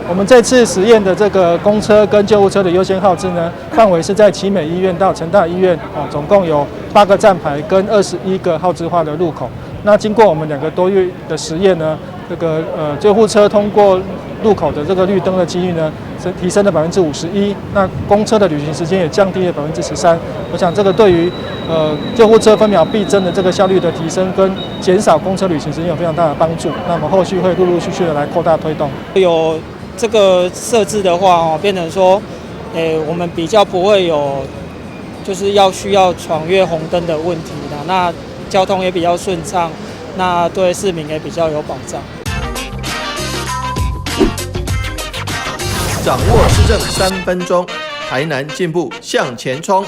我们这次实验的这个公车跟救护车的优先号志呢，范围是在奇美医院到成大医院总共有8个站牌跟21个号志化的路口。那经过我们2个多月的实验呢，这个救护车通过路口的这个绿灯的几率呢，提升了51%，那公车的旅行时间也降低了13%。我想这个对于救护车分秒必争的这个效率的提升跟减少公车旅行时间有非常大的帮助。那我们后续会陆陆续续的来扩大推动。有这个设置的话变成说，我们比较不会有就是需要闯越红灯的问题啦。那交通也比较顺畅，那对市民也比较有保障。掌握市政3分钟，台南进步向前冲。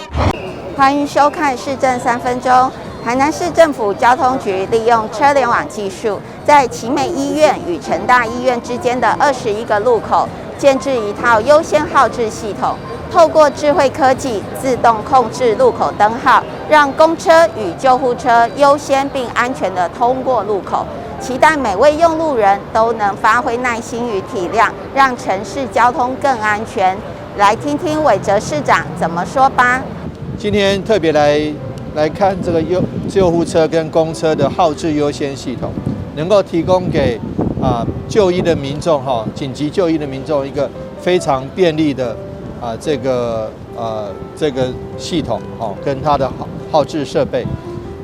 欢迎收看市政3分钟。台南市政府交通局利用车联网技术，在奇美医院与成大医院之间的21个路口建置一套优先号志系统，透过智慧科技自动控制路口灯号，让公车与救护车优先并安全地通过路口。期待每位用路人都能发挥耐心与体谅，让城市交通更安全。来听听韦哲市长怎么说吧。今天特别来看这个救护车跟公车的号志优先系统，能够提供给就医的民众紧急就医的民众一个非常便利的这个系统跟它的号志设备。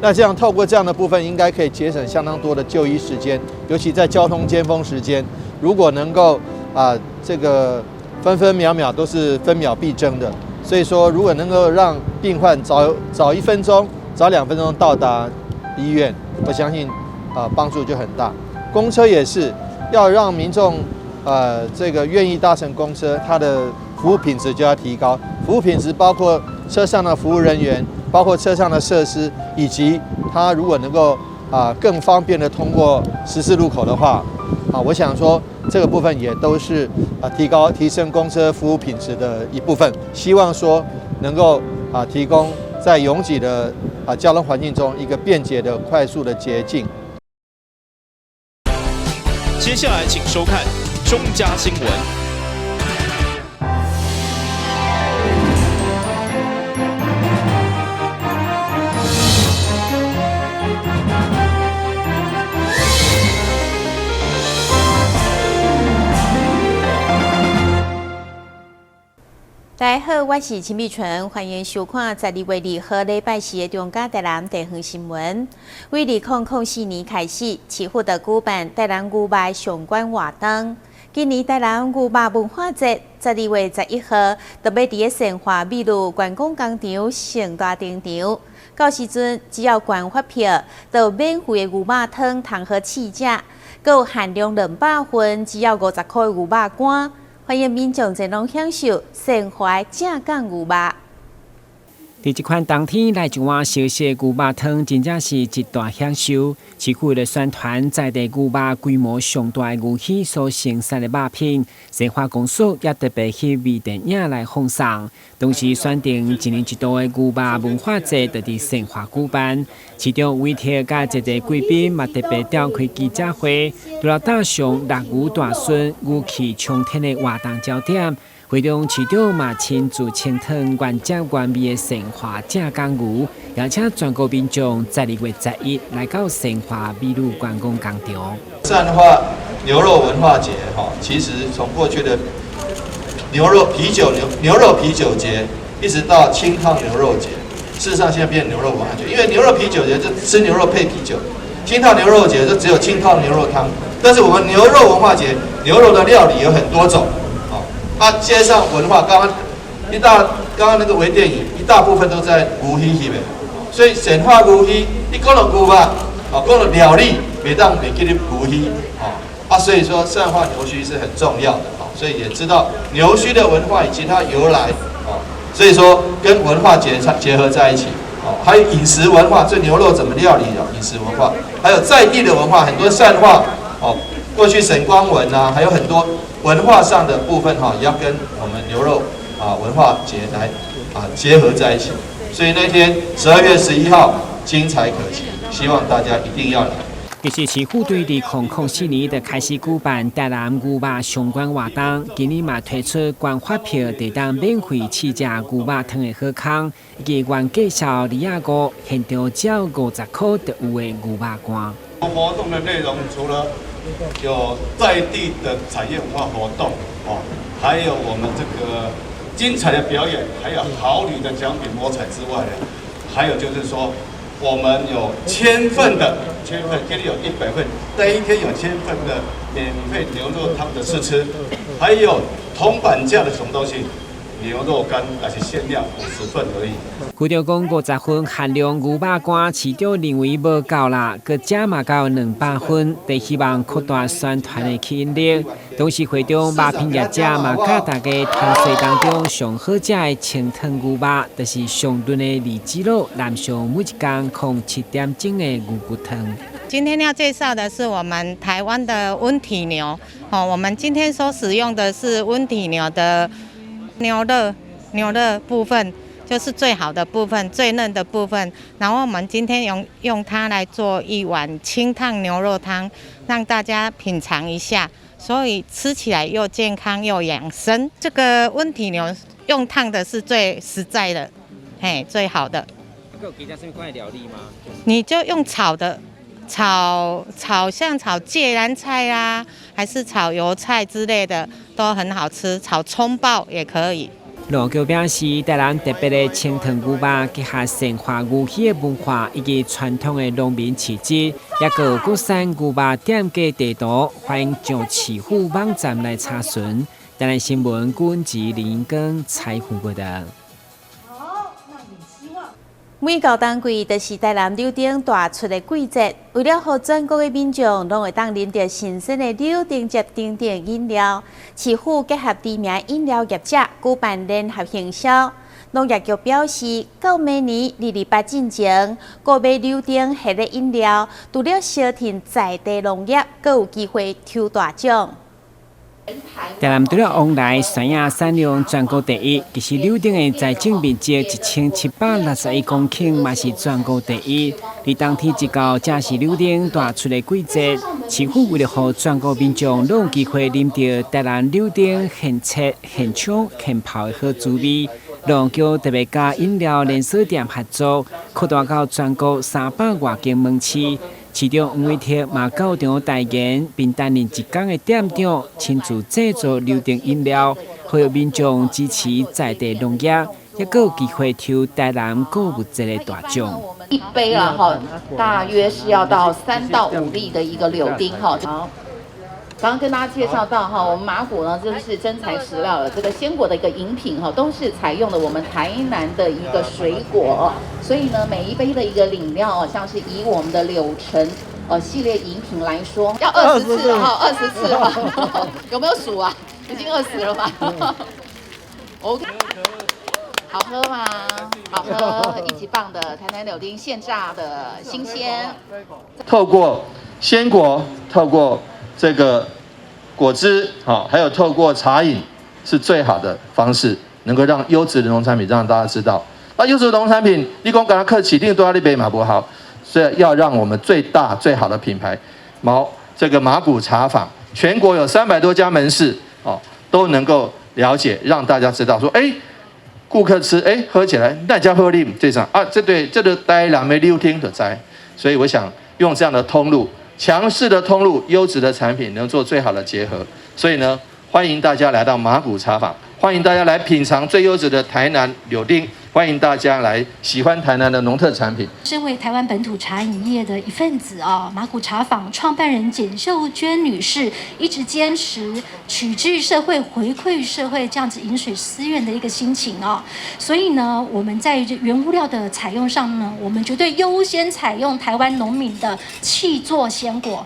那这样透过这样的部分，应该可以节省相当多的就医时间，尤其在交通尖峰时间，如果能够这个分分秒秒都是分秒必争的。所以说，如果能够让病患早1分钟、早2分钟到达医院，我相信帮助就很大。公车也是要让民众这个愿意搭乘公车，它的服务品质就要提高。服务品质包括车上的服务人员，包括车上的设施，以及它如果能够更方便的通过14路口的话，我想说这个部分也都是提升公车服务品质的一部分。希望说能够提供在拥挤的交通环境中一个便捷的、快速的捷径。接下来请收看中嘉新闻。大家好，我是陈碧纯，欢迎收看12月2号礼拜4的中嘉台南地方新闻。为2004年开始，市府的举办台南牛肉相关活动。今年台南牛肉文化节12月11号，特别伫善华美路观光工场盛大登场。到时阵只要购发票，就有免费的牛肉汤通好试食，阁有限量200份，只要50块的牛肉干。欢迎民众前往享受善华正港牛肉。伫这款冬天来一碗烧热牛肉汤，真正是一大享受。市区的宣传在地牛肉规模上大的牛墟所生产的肉品，善华公司也特别去微电影来放送。同时选定一年一度的牛肉文化节，就伫善华举办。其中委特甲一个贵宾嘛特别召开记者会，除了搭上6牛大顺、牛气冲天的活动焦点。会中市长嘛亲自清汤原汁原味的善华正港牛，邀请全国民众12月11来到善华美路观光工场。善华牛肉文化节其实从过去的牛肉啤酒节，一直到清汤牛肉节，事实上现在变牛肉文化节，因为牛肉啤酒节就吃牛肉配啤酒，清汤牛肉节就只有清汤牛肉汤。但是我们牛肉文化节，牛肉的料理有很多种。街上文化，刚刚那个微电影，一大部分都在牛墟里面，所以善华牛墟，你讲到牛肉，讲到料理，袂记得牛墟，所以说善化牛墟是很重要的，所以也知道牛墟的文化以及它由来，所以说跟文化结合在一起，还有饮食文化，这牛肉怎么料理的饮食文化，还有在地的文化，很多善化，过去省光文还有很多。文化上的部分也要跟我们牛肉文化节来结合在一起，所以那天12月11号精彩可期，希望大家一定要来。其实市府对2004年就开始举办台南牛肉相关活动，今年嘛推出关发票，地当免费试食牛肉汤的好康，以及原介绍2.5现场只要50块就有的牛肉干。活动的内容除了有在地的产业文化活动还有我们这个精彩的表演，还有好礼的奖品摸彩之外呢，还有就是说。我们有1000份，今天有100份，那一天有1000份的免费牛肉汤的试吃，还有铜板价的什么东西，牛肉干那是限量50份而已。据着讲50份限量牛肉干，市长认为无够啦，佮加嘛到200份，就希望扩大宣传的吸引力。同时，会中肉品业者嘛，教大家汤水当中上好食的清汤牛肉，就是上炖的里脊肉，南上每一天控7点钟的牛骨汤。今天要介绍的是我们台湾的温体牛我们今天所使用的是温体牛的牛肉部分。就是最好的部分，最嫩的部分。然后我们今天用它来做一碗清烫牛肉汤，让大家品尝一下。所以吃起来又健康又养生。这个温体牛用烫的是最实在的，最好的。有其他什么款的料理吗？你就用炒的，像炒芥蓝菜啦，还是炒油菜之类的，都很好吃。炒葱爆也可以。路桥表示，台南特别的清汤牛肉，结合神话牛血的文化以及传统的农民气质，也有国产牛肉店家地图，欢迎上市府网站来查询。台南新闻军及林英庚采访报道。每到冬季，就是台南柳丁大出的季节。为了让全国的民众拢会当啉到新鲜的柳丁汁等等饮料，市府结合知名饮料业者举办联合行销。农业局表示，到明年228进前，购买柳丁系列饮料，除了消停在地农业，更有机会抽大奖。台南除了往来山野产量全国第一，其实柳丁的在种面积1761公顷，嘛是全国第一。而当天一到，正是柳丁大出的季节，市府为了让全国民众拢有机会啉到台南柳丁现切、现抢、现泡的好滋味，农局特别甲饮料连锁店合作，扩大到全国300多间门市。市长黄伟哲嘛到场代言，并担任一天的店长，亲自制作柳丁饮料，让民众支持在地农业，也有机会抽台南购物节的大奖。一杯啦哈，大约是要到3到5粒的一个柳丁哈。好，刚刚跟大家介绍到哈，我们麻古呢就是真材实料的这个鲜果的一个饮品哈，都是采用了我们台南的一个水果，所以呢每一杯的一个饮料像是以我们的柳橙系列饮品来说，要20次了哈，20次了，有没有数啊？已经20了吧？OK。好喝吗？好喝，一级棒的台南柳丁现榨的新鲜。透过鲜果，透过这个果汁，还有透过茶饮，是最好的方式，能够让优质的农产品让大家知道。那优质的农产品，你讲给他客气，一定都要那杯马不好，所以要让我们最大最好的品牌这个麻古茶坊，全国有300多家门市都能够了解，让大家知道说，顾客吃，喝起来那家喝啉这场啊，这个台南的柳丁的栽，所以我想用这样的通路，强势的通路，优质的产品能做最好的结合。所以呢，欢迎大家来到麻古茶坊，欢迎大家来品尝最优质的台南柳丁，欢迎大家来喜欢台南的农特产品。身为台湾本土茶饮业的一份子麻古茶坊创办人简秀娟女士一直坚持取之于社会，回馈于社会这样子饮水思源的一个心情所以呢，我们在原物料的采用上呢，我们绝对优先采用台湾农民的契作鲜果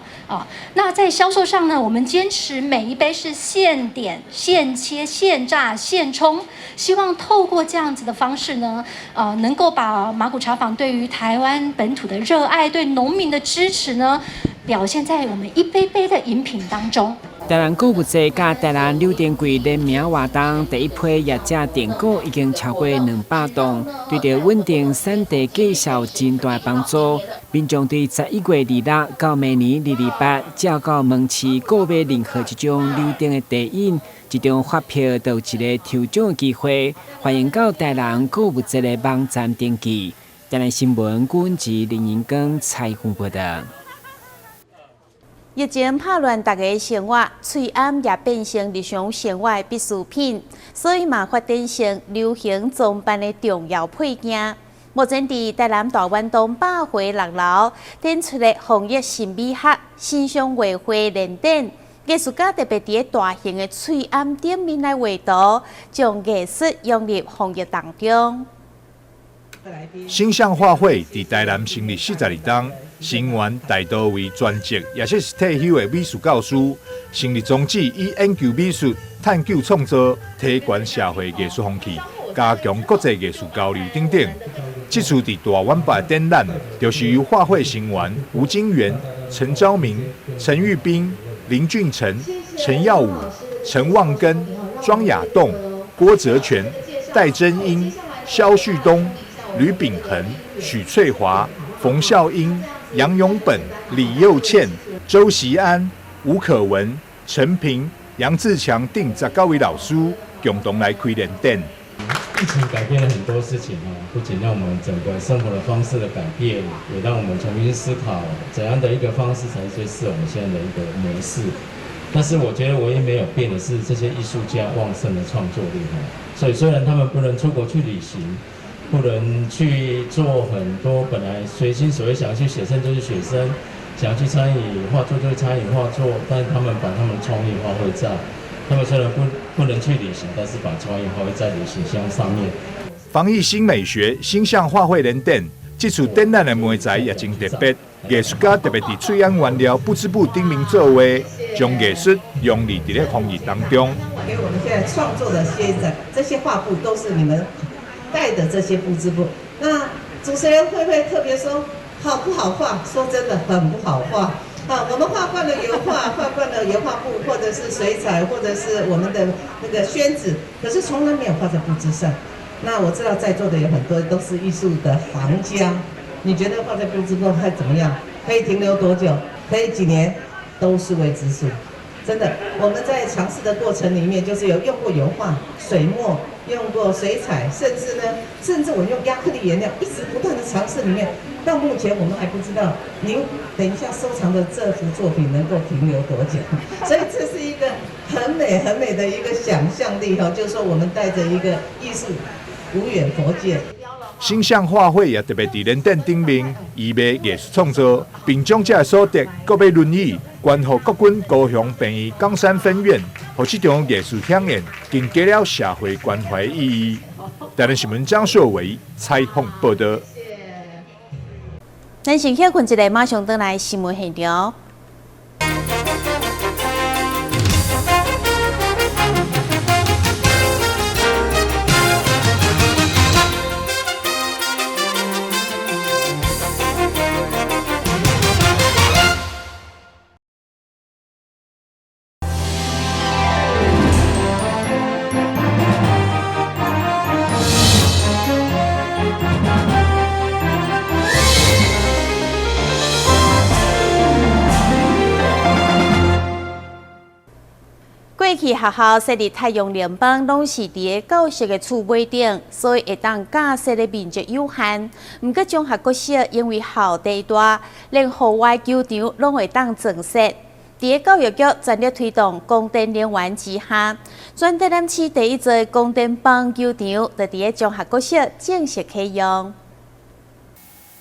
那在销售上呢，我们坚持每一杯是现点、现切、现榨、现冲，希望透过这样子的方式呢，能够把麻古茶坊对于台湾本土的热爱、对农民的支持呢，表现在我们一杯杯的饮品当中。台南购物节甲台南柳电柜联名活动，第一批业者订购已经超过200栋，对着稳定产地绩效真大帮助。民众对11月26到明年2月8，照到门市购买任何一种柳电的地印，一张发票都有一个抽奖的机会。欢迎到台南购物节的网站登记。台南新闻阮及林银光采访报道。疫情拍乱大家的生活，喙暗也变成日常生活的必需品，所以嘛发展成流行装扮的重要配件。目前伫台南大湾东百回6楼展出的防疫新美学新商画会联展，艺术家特别伫大型的喙暗顶面来画图，将艺术融入防疫当中。形象画会伫台南成立42档，成员大多为专职也是退休的美术教师。成立宗旨以研究美术、探究创作、提悬社会艺术风气、加强国际艺术交流等等。这次伫大湾北展览，就是由画会成员吴金元、陈昭明、陈玉斌、林俊成、陈耀武、陈望根、庄雅栋、郭泽全、戴真英、萧旭东、吕秉恒、许翠华、冯孝英、杨永本、李佑倩、周习安、吴可文、陈平、杨志强等19位老师共同来开联展。疫情改变了很多事情不仅让我们整个生活的方式的改变，也让我们重新思考怎样的一个方式才最适合我们现在的一个模式。但是我觉得唯一没有变的是这些艺术家旺盛的创作力所以虽然他们不能出国去旅行，不能去做很多本来随心所欲想要去写生就去写生，想要去参与画作就去参与画作，但是他们把他们的创意发挥在，他们虽然不能去旅行，但是把创意发挥在旅行箱上面。防疫新美学形象画会联展，这次展览的媒材也真特别，艺术家特别伫翠安原料不织布顶面作画，将艺术融入伫咧防疫当中。给我们现在创作的这些画布都是你们带的这些布织布。那主持人会不会特别说好不好画？说真的很不好画。我们画惯了油画，画惯了油画布，或者是水彩，或者是我们的那个宣纸，可是从来没有画在布织上。那我知道在座的有很多都是艺术的行家，你觉得画在布织上会怎么样？可以停留多久？可以几年？都是未知数。真的，我们在尝试的过程里面，就是有用过油画、水墨，用过水彩，甚至我用亚克力颜料，一直不断的尝试里面。到目前我们还不知道您等一下收藏的这幅作品能够停留多久，所以这是一个很美很美的一个想象力就是说我们带着一个艺术无远弗届。形象画会也特别伫联展顶面义卖艺术创作，并将这所得各买轮椅捐予国军高雄病院冈山分院，和这场艺术响应更加了社会关怀意义。台南新闻张秀伟采访报道。咱先休困一下，马上回来新闻现场。过去学校设立太阳联邦拢是伫个教室的厝尾顶，所以会当架设的面积有限。毋过中学国小因为校地大，连户外球场拢会当增设。伫个教育局全力推动供电能源之下，全台南市第一座供电棒球场就伫个中学国小正式启用。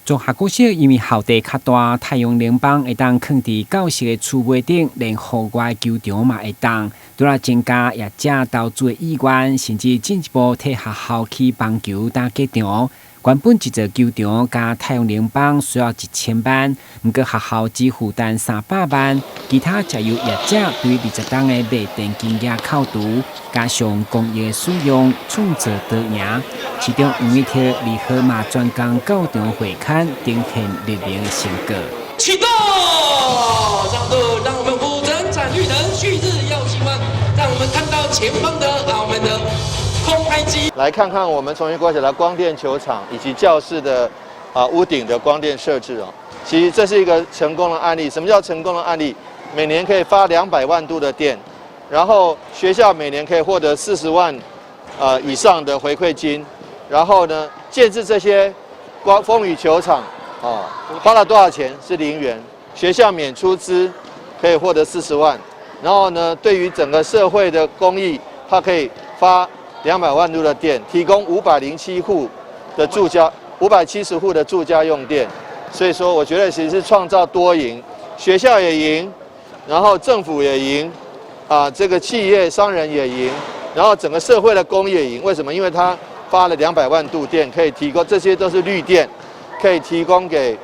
中学国小因为校地较大，太阳能板会当放伫教室的厝尾顶，连户外球场嘛会当，除了增加业者投资的意愿，甚至进一步替学校起棒球打球场。原本一座球场加太阳能板需要1000万，不过学校只负担300万，其他则由业者对20档的卖电金额扣除，加上工业使用，创造多赢。其中黄一铁离合嘛专工到场会刊，呈现热烈的成果。启动，让我们扶正产绿灯旭日。前方的我们的空拍机。来看看我们重新国小的光电球场以及教室的屋顶的光电设置哦。其实这是一个成功的案例。什么叫成功的案例？每年可以发200万度的电，然后学校每年可以获得40万以上的回馈金，然后呢，建制这些风雨球场花了多少钱？是0元，学校免出资，可以获得40万。然后呢，对于整个社会的公益，它可以发200万度的电，提供507户的住家，570户的住家用电。所以说，我觉得其实是创造多赢，学校也赢，然后政府也赢，这个企业商人也赢，然后整个社会的公益也赢。为什么？因为它发了200万度电，可以提供，这些都是绿电，可以提供给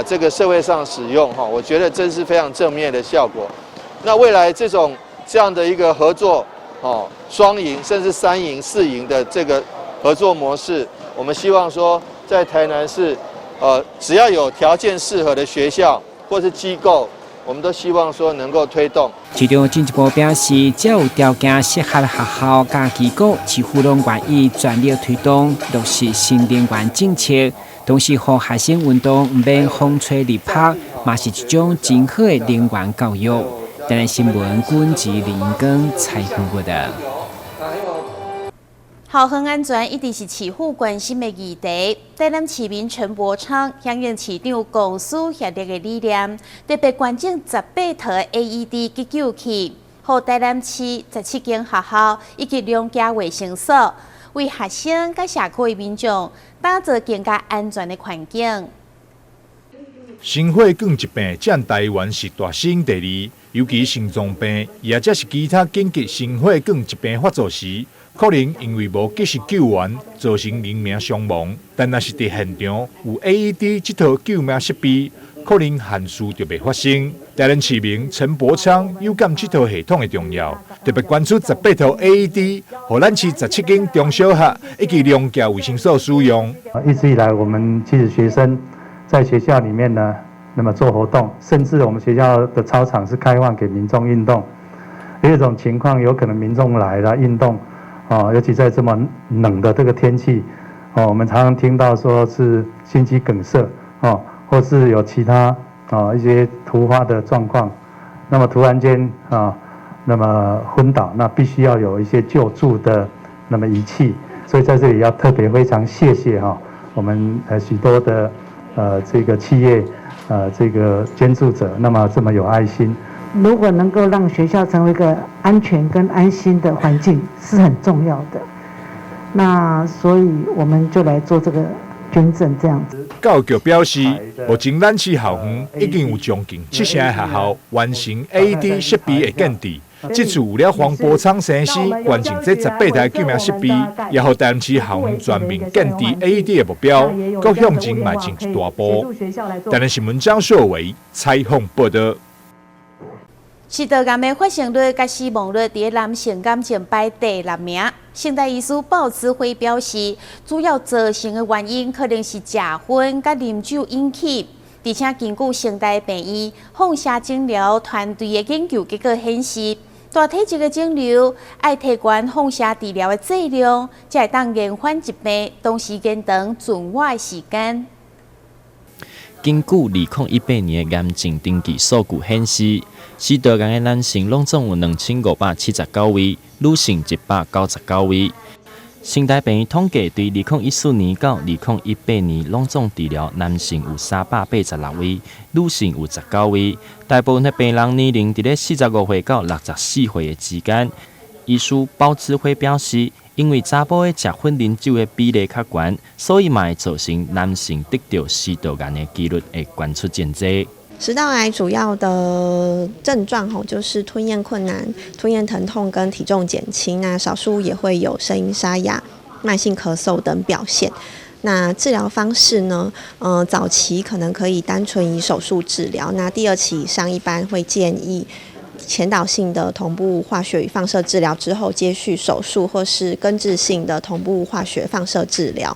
这个社会上使用哈。我觉得这是非常正面的效果。那未来这样的一个合作双赢甚至3赢、4赢的这个合作模式，我们希望说在台南市。只要有条件适合的学校或是机构，我们都希望说能够推动。市长进一步表示，只要有条件适合的学校甲机构，市府拢愿意全力推动落实新能源政策，同时让学生运动唔免风吹日晒，嘛是一种真好的能源教育。台南新闻军及林根采访过的。校园安全一直是市府关心的议题。台南市民陈伯昌响应市长共事协力的理念，特别捐赠18套 AED 急救器，予台南市17间学校以及2家卫生所，为学生甲社区的民众打造更加安全的环境。心血管疾病占台湾是大省第2，尤其心脏病，也则是其他紧急心血管疾病发作时。可能因为无及时救援，造成人命伤亡。但若是伫现场有 AED 这套救命设备，可能憾事就袂发生。台南市民陈伯昌有感这套系统的重要，特别捐出18套 AED， 予咱市17间中小学以及2家卫生所使用。一直以来，我们其实学生在学校里面呢，那么做活动，甚至我们学校的操场是开放给民众运动。有一种情况，有可能民众来了运动。尤其在这么冷的这个天气，我们常常听到说是心肌梗塞，或是有其他一些突发的状况，那么突然间那么昏倒，那必须要有一些救助的那么仪器，所以在这里要特别非常谢谢我们许多的这个企业这个捐助者，那么这么有爱心。如果能够让学校成为一个安全跟安心的环境，是很重要的。那所以我们就来做这个捐赠这样子。教育局表示，目前咱市校园已经有将近70个学校完成 AED 设备的建制。这次有了黄伯昌先生捐赠这18台救命设备，也让台南市校园全面建制 AED 的目标，搁向前迈进一大步。台南新闻张硕伟采访报道。食道癌的发生率甲死亡率伫男性癌症排第6名。现代医师鲍志辉表示，主要造成的原因可能是食薰甲啉酒引起，而且根据现代病医放射诊疗团队的研究结果显示，大体积的肿瘤爱提悬放射治疗的剂量，才会当延缓疾病同时间长存活的时间。根据2018年的癌症登记数据显示，食道癌的男性拢总有2579位，女性199位。现代病院统计，对2014年到2018年拢总治疗男性有386位，女性有19位。大部分的病人年龄伫咧45岁到64岁的之间。医师包志辉表示，因为查甫的食薰啉酒的比例较悬，所以嘛会造成男性得到食道癌的几率会悬出真济。食道癌主要的症状就是吞咽困难、吞咽疼痛跟体重减轻，那少数也会有声音沙哑、慢性咳嗽等表现。那治疗方式呢？早期可能可以单纯以手术治疗，那第2期以上一般会建议前导性的同步化学与放射治疗之后接续手术，或是根治性的同步化学放射治疗。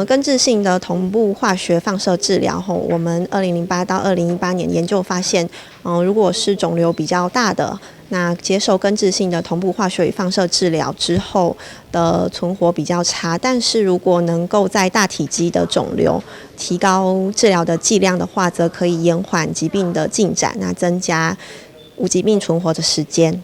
根治性的同步化学放射治疗后，我们2008到2018年研究发现，如果是肿瘤比较大的那接受根治性的同步化学与放射治疗之后的存活比较差，但是如果能够在大体积的肿瘤提高治疗的剂量的话，则可以延缓疾病的进展，那增加无疾病存活的时间。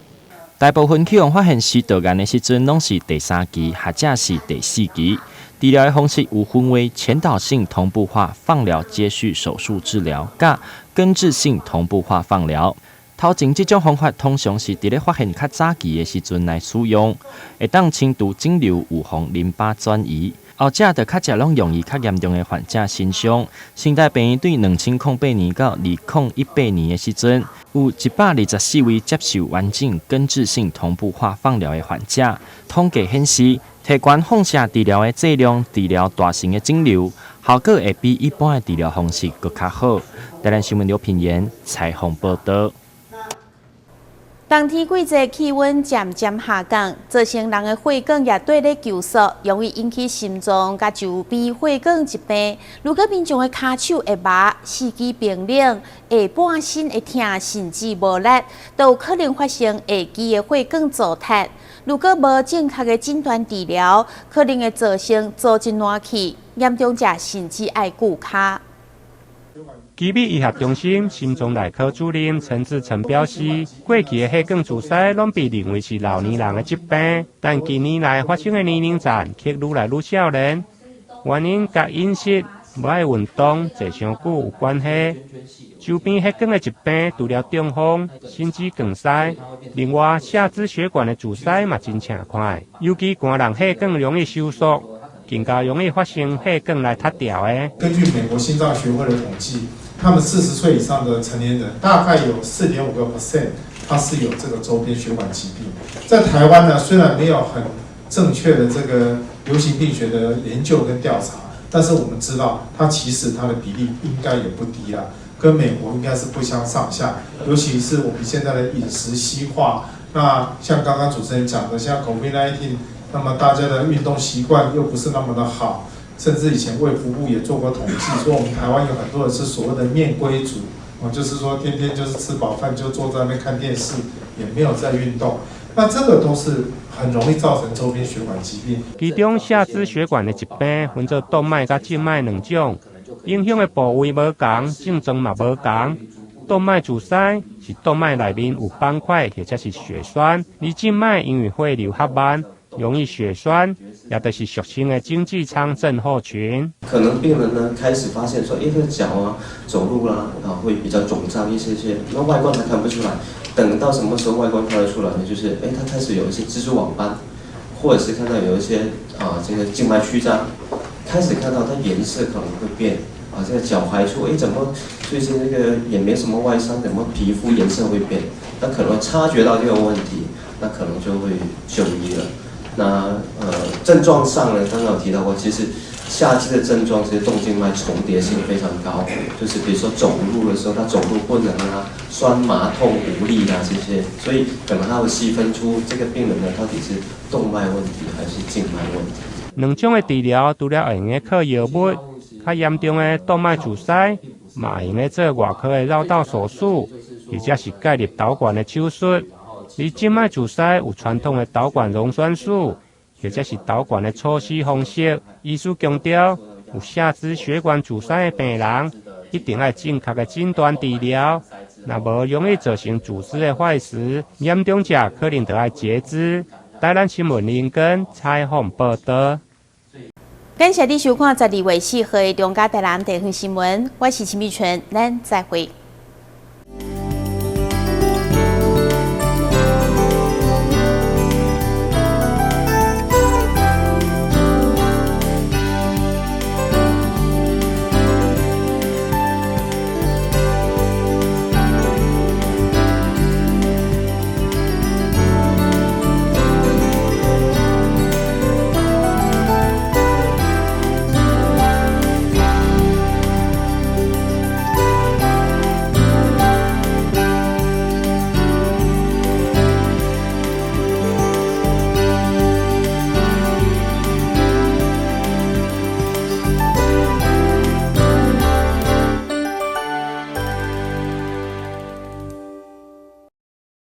大部分去用发现食道癌的时阵，拢是第3期或者是第4期。治疗的方式有分为前导性同步化放疗接续手术治疗，甲根治性同步化放疗。头前这种方法通常是伫咧发现较早期的时阵来使用，会当清除肿瘤，预防淋巴转移。后者就较食拢容易较严重的患者身上。新台病院对2008年到2018年的时阵，有124位接受完整根治性同步化放疗的患者。统计显示，提悬放射治疗的剂量治疗大型的肿瘤，效果会比一般的治疗方式更较好。台南新闻刘品言采访报道。冬天季节气温渐渐下降，造成人的血管也对咧收缩，容易引起心脏甲周边血管疾病。如果民众的骹手会麻、四肢冰冷、下半身会痛，甚至无力，都有可能发生下肢的血管阻塞。如果无正确的诊断治疗，可能会造成组织烂去，严重者甚至要骨卡。奇美医学中心心脏内科主任陈志成表示，过去的血管阻塞拢被认为是老年人的疾病，但近年来发生的年龄层却愈来愈少年，原因甲饮食、无爱运动、坐上久有关系。周边血管的疾病除了中风、心肌梗塞，另外下肢血管的阻塞嘛真正快，尤其寒人血管容易收缩，更加容易发生血管来塌掉的。根据美国心脏学会的统计，他们40岁以上的成年人，大概有4.5%，他是有这个周边血管疾病。在台湾呢，虽然没有很正确的这个流行病学的研究跟调查，但是我们知道，它其实它的比例应该也不低啦，跟美国应该是不相上下。尤其是我们现在的饮食西化，那像刚刚主持人讲的，像 COVID-19， 那么大家的运动习惯又不是那么的好。甚至以前卫福部也做过统计，说我们台湾有很多人是所谓的面龟族，就是说天天就是吃饱饭就坐在那边看电视，也没有在运动。那这个都是很容易造成周边血管疾病。其中下肢血管的疾病分作动脉甲静脉两种，影响的部位无同，症状嘛无同。动脉阻塞是动脉内面有斑块或者是血栓，而静脉因为血流较慢，容易血栓，也就是俗称的经济舱症候群。可能病人呢开始发现说，这个脚啊走路啦会比较肿胀一些，那外观还看不出来。等到什么时候外观看得出来呢？就是他开始有一些蜘蛛网斑，或者是看到有一些这个静脉曲张，开始看到它颜色可能会变。这个脚踝处，怎么最近这个也没什么外伤，怎么皮肤颜色会变？那可能察觉到这个问题，那可能就会就医了。那症状上呢，刚刚有提到过，其实下肢的症状其实动静脉重叠性非常高，就是比如说走路的时候，他走路不能啊，酸麻痛无力啊这些，所以可能他会细分出这个病人呢到底是动脉问题还是静脉问题。两种的治疗除了会用的靠药物。较严重的动脉阻塞，嘛用咧做外科的绕道手术，或者是介入导管的手术。而静脉阻塞有传统的导管溶栓术，或者是导管的抽吸方式。医师强调，有下肢血管阻塞的病人，一定要正确的诊断治疗，若无容易造成组织的坏死，严重者可能就要截肢。台南新闻林根采访报道。感谢你收看12月4号的中嘉台南地方新闻，我是陈美纯，咱再会。